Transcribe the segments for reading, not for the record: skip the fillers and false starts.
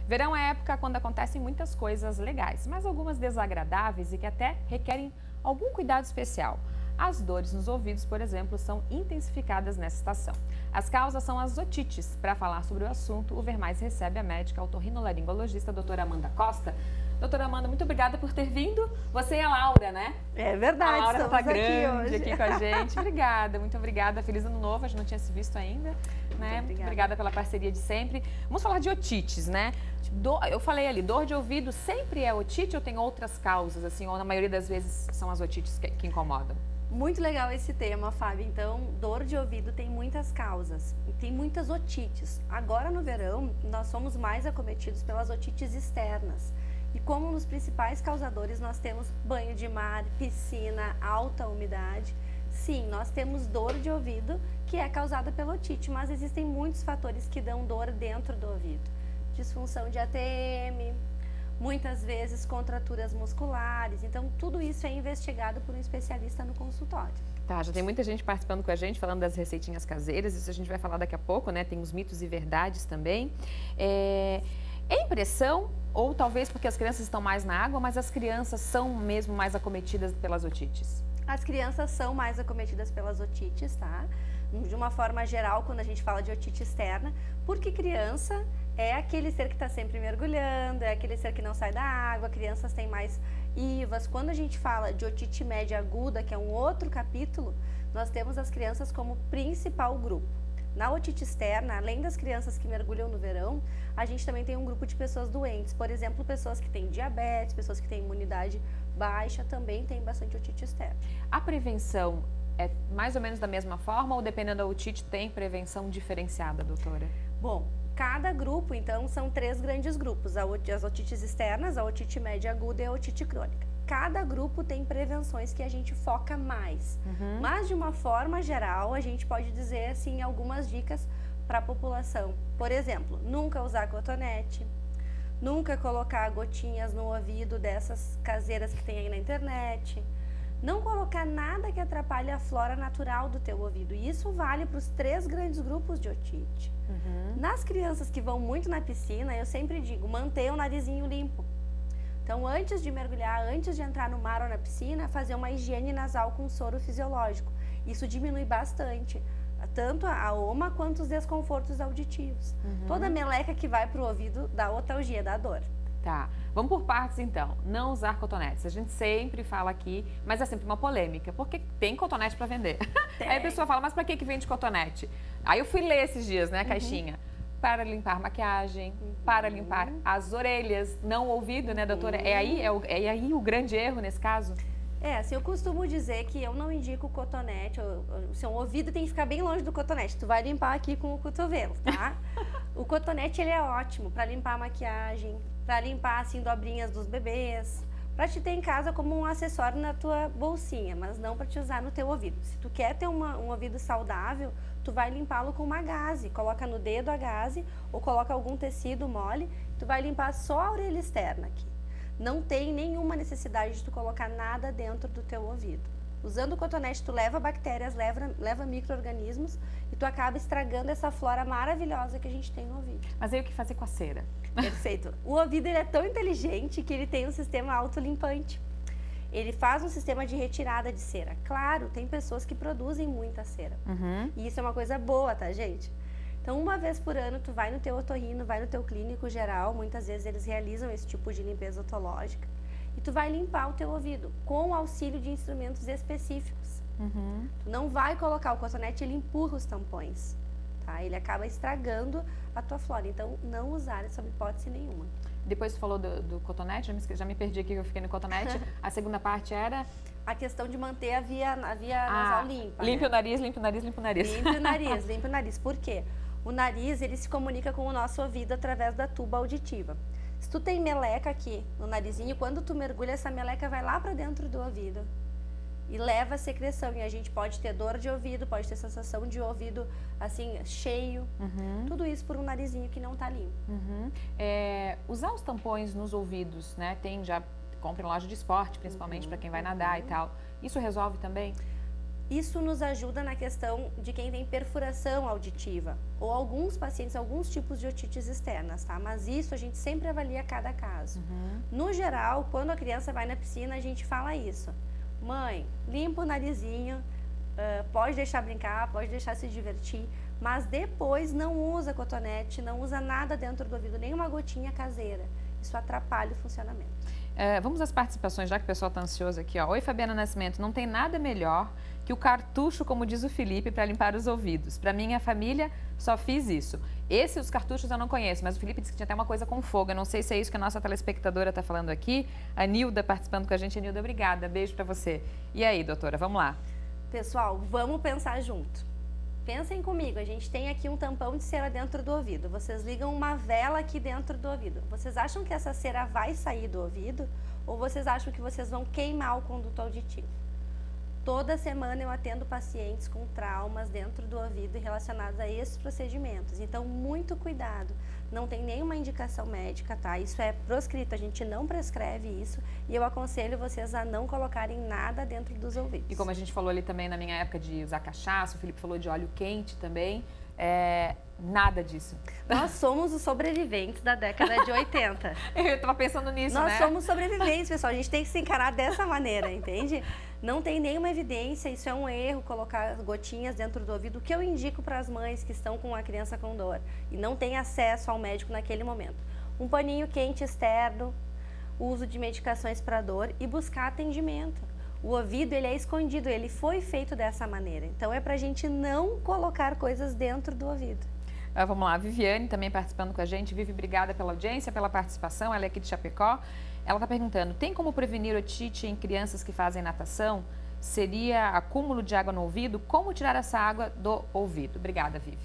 Verão é época quando acontecem muitas coisas legais, mas algumas desagradáveis e que até requerem algum cuidado especial. As dores nos ouvidos, por exemplo, são intensificadas nessa estação. As causas são as otites. Para falar sobre o assunto, o Vermais recebe a médica otorrinolaringologista, a doutora Amanda Costa. Doutora Amanda, muito obrigada por ter vindo. Você e a Laura, né? É verdade, a Laura está grande aqui com a gente. Obrigada, muito obrigada. Feliz ano novo, a gente não tinha se visto ainda. Né? Muito obrigada pela parceria de sempre. Vamos falar de otites, né? Eu falei ali, dor de ouvido sempre é otite ou tem outras causas, assim, ou na maioria das vezes são as otites que incomodam? Muito legal esse tema, Fábio. Então, dor de ouvido tem muitas causas, tem muitas otites. Agora no verão, nós somos mais acometidos pelas otites externas. E como nos principais causadores nós temos banho de mar, piscina, alta umidade, sim, nós temos dor de ouvido que é causada pela otite, mas existem muitos fatores que dão dor dentro do ouvido. Disfunção de ATM, muitas vezes contraturas musculares, então tudo isso é investigado por um especialista no consultório. Tá, já tem muita gente participando com a gente, falando das receitinhas caseiras, isso a gente vai falar daqui a pouco, né? Tem os mitos e verdades também. É impressão, ou talvez porque as crianças estão mais na água, mas as crianças são mesmo mais acometidas pelas otites? As crianças são mais acometidas pelas otites, tá? De uma forma geral, quando a gente fala de otite externa, porque criança é aquele ser que está sempre mergulhando, é aquele ser que não sai da água, crianças têm mais IVAs. Quando a gente fala de otite média aguda, que é um outro capítulo, nós temos as crianças como principal grupo. Na otite externa, além das crianças que mergulham no verão, a gente também tem um grupo de pessoas doentes. Por exemplo, pessoas que têm diabetes, pessoas que têm imunidade baixa, também tem bastante otite externa. A prevenção é mais ou menos da mesma forma ou dependendo da otite tem prevenção diferenciada, doutora? Bom, cada grupo, então, são 3 grandes grupos, as otites externas, a otite média aguda e a otite crônica. Cada grupo tem prevenções que a gente foca mais, mas de uma forma geral, a gente pode dizer, assim, algumas dicas para a população. Por exemplo, nunca usar cotonete, nunca colocar gotinhas no ouvido dessas caseiras que tem aí na internet, não colocar nada que atrapalhe a flora natural do teu ouvido. E isso vale para os 3 grandes grupos de otite. Nas crianças que vão muito na piscina, eu sempre digo, manter o narizinho limpo. Então, antes de mergulhar, antes de entrar no mar ou na piscina, fazer uma higiene nasal com soro fisiológico. Isso diminui bastante, tanto a oma quanto os desconfortos auditivos. Toda meleca que vai para o ouvido dá otalgia, dá dor. Tá, vamos por partes então. Não usar cotonetes. A gente sempre fala aqui, mas é sempre uma polêmica, porque tem cotonete para vender. Aí a pessoa fala, mas para que vende cotonete? Aí eu fui ler esses dias, né, a caixinha. Para limpar maquiagem, para limpar as orelhas, não o ouvido, né, doutora? É aí o grande erro nesse caso? Assim, eu costumo dizer que eu não indico cotonete, o seu ouvido tem que ficar bem longe do cotonete. Tu vai limpar aqui com o cotovelo, tá? O cotonete, ele é ótimo para limpar a maquiagem, para limpar, assim, dobrinhas dos bebês, para te ter em casa como um acessório na tua bolsinha, mas não para te usar no teu ouvido. Se tu quer ter um ouvido saudável, tu vai limpá-lo com uma gaze, coloca no dedo a gaze ou coloca algum tecido mole, tu vai limpar só a orelha externa aqui. Não tem nenhuma necessidade de tu colocar nada dentro do teu ouvido. Usando o cotonete, tu leva bactérias, leva micro-organismos e tu acaba estragando essa flora maravilhosa que a gente tem no ouvido. Mas aí o que fazer com a cera? Perfeito. O ouvido, ele é tão inteligente que ele tem um sistema autolimpante. Ele faz um sistema de retirada de cera. Claro, tem pessoas que produzem muita cera. E isso é uma coisa boa, tá, gente? Então, uma vez por ano, tu vai no teu otorrino, vai no teu clínico geral, muitas vezes eles realizam esse tipo de limpeza otológica, e tu vai limpar o teu ouvido com o auxílio de instrumentos específicos. Tu não vai colocar o cotonete, ele empurra os tampões, tá? Ele acaba estragando a tua flora, então não usar sob hipótese nenhuma. Depois tu falou do cotonete, já me perdi aqui que eu fiquei no cotonete. A segunda parte era? A questão de manter a via nasal limpa. Limpe o nariz, limpe o nariz, limpe o nariz. Limpe o nariz, limpe o nariz. Por quê? O nariz, ele se comunica com o nosso ouvido através da tuba auditiva. Se tu tem meleca aqui no narizinho, quando tu mergulha, essa meleca vai lá para dentro do ouvido e leva a secreção. E a gente pode ter dor de ouvido, pode ter sensação de ouvido assim, cheio. Tudo isso por um narizinho que não tá limpo. Usar os tampões nos ouvidos, né? Tem já, compra em loja de esporte, principalmente para quem vai nadar e tal. Isso resolve também? Isso nos ajuda na questão de quem tem perfuração auditiva ou alguns pacientes, alguns tipos de otites externas, tá? Mas isso a gente sempre avalia cada caso. No geral, quando a criança vai na piscina, a gente fala isso. Mãe, limpa o narizinho, pode deixar brincar, pode deixar se divertir, mas depois não usa cotonete, não usa nada dentro do ouvido, nem uma gotinha caseira. Isso atrapalha o funcionamento. Vamos às participações, já que o pessoal está ansioso aqui. Ó. Oi, Fabiana Nascimento, não tem nada melhor que o cartucho, como diz o Felipe, para limpar os ouvidos. Para minha família, só fiz isso. Os cartuchos eu não conheço, mas o Felipe disse que tinha até uma coisa com fogo. Eu não sei se é isso que a nossa telespectadora está falando aqui. A Nilda participando com a gente. Nilda, obrigada. Beijo para você. E aí, doutora, vamos lá. Pessoal, vamos pensar junto. Pensem comigo, a gente tem aqui um tampão de cera dentro do ouvido. Vocês ligam uma vela aqui dentro do ouvido. Vocês acham que essa cera vai sair do ouvido? Ou vocês acham que vocês vão queimar o conduto auditivo? Toda semana eu atendo pacientes com traumas dentro do ouvido relacionados a esses procedimentos. Então, muito cuidado. Não tem nenhuma indicação médica, tá? Isso é proscrito, a gente não prescreve isso. E eu aconselho vocês a não colocarem nada dentro dos ouvidos. E como a gente falou ali também na minha época de usar cachaça, o Felipe falou de óleo quente também. Nada disso. Nós somos os sobreviventes da década de 80. Eu estava pensando nisso, Nós somos sobreviventes, pessoal. A gente tem que se encarar dessa maneira, entende? Não tem nenhuma evidência, isso é um erro, colocar gotinhas dentro do ouvido. O que eu indico para as mães que estão com a criança com dor e não têm acesso ao médico naquele momento? Um paninho quente externo, uso de medicações para dor e buscar atendimento. O ouvido, ele é escondido, ele foi feito dessa maneira. Então, é para a gente não colocar coisas dentro do ouvido. Vamos lá, a Viviane também participando com a gente. Vivi, obrigada pela audiência, pela participação. Ela é aqui de Chapecó. Ela está perguntando, tem como prevenir otite em crianças que fazem natação? Seria acúmulo de água no ouvido? Como tirar essa água do ouvido? Obrigada, Vivi.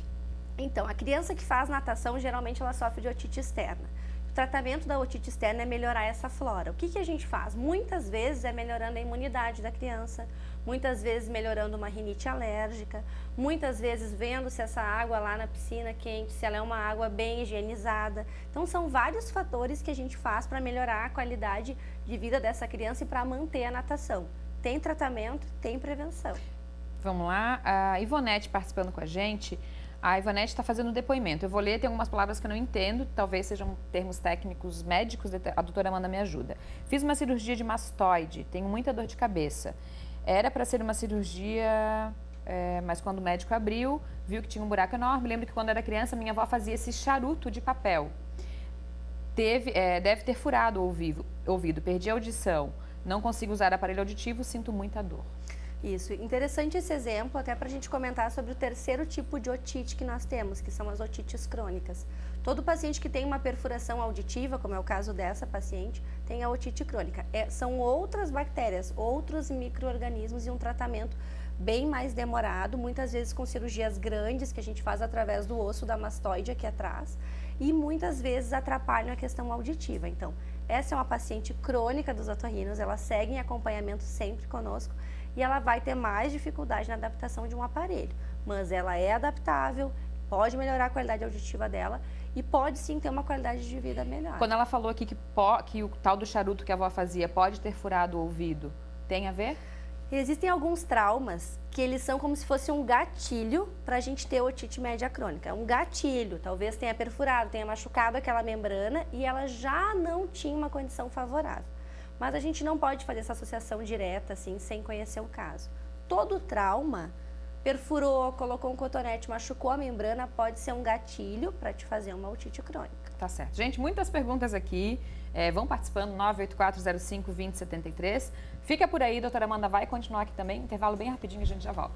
Então, a criança que faz natação, geralmente ela sofre de otite externa. O tratamento da otite externa é melhorar essa flora. O que a gente faz? Muitas vezes é melhorando a imunidade da criança, muitas vezes melhorando uma rinite alérgica, muitas vezes vendo se essa água lá na piscina quente, se ela é uma água bem higienizada. Então, são vários fatores que a gente faz para melhorar a qualidade de vida dessa criança e para manter a natação. Tem tratamento, tem prevenção. Vamos lá, a Ivonete participando com a gente. A Ivonete está fazendo um depoimento. Eu vou ler, tem algumas palavras que eu não entendo, talvez sejam termos técnicos médicos, a doutora Amanda me ajuda. Fiz uma cirurgia de mastoide, tenho muita dor de cabeça. Era para ser uma cirurgia, mas quando o médico abriu, viu que tinha um buraco enorme. Lembro que quando era criança, minha avó fazia esse charuto de papel. Deve ter furado o ouvido, perdi a audição, não consigo usar aparelho auditivo, sinto muita dor. Isso, interessante esse exemplo, até para a gente comentar sobre o terceiro tipo de otite que nós temos, que são as otites crônicas. Todo paciente que tem uma perfuração auditiva, como é o caso dessa paciente, tem a otite crônica. São outras bactérias, outros micro-organismos e um tratamento bem mais demorado, muitas vezes com cirurgias grandes que a gente faz através do osso da mastoide aqui atrás e muitas vezes atrapalham a questão auditiva. Então, essa é uma paciente crônica dos otorrinos, ela segue em acompanhamento sempre conosco e ela vai ter mais dificuldade na adaptação de um aparelho, mas ela é adaptável, pode melhorar a qualidade auditiva dela e pode sim ter uma qualidade de vida melhor. Quando ela falou aqui que o tal do charuto que a avó fazia pode ter furado o ouvido, tem a ver? Existem alguns traumas que eles são como se fosse um gatilho para a gente ter otite média crônica. Um gatilho, talvez tenha perfurado, tenha machucado aquela membrana e ela já não tinha uma condição favorável. Mas a gente não pode fazer essa associação direta, assim, sem conhecer o caso. Todo trauma, perfurou, colocou um cotonete, machucou a membrana, pode ser um gatilho para te fazer uma otite crônica. Tá certo. Gente, muitas perguntas aqui. Vão participando, 98405-2073. Fica por aí, doutora Amanda vai continuar aqui também. Intervalo bem rapidinho, a gente já volta.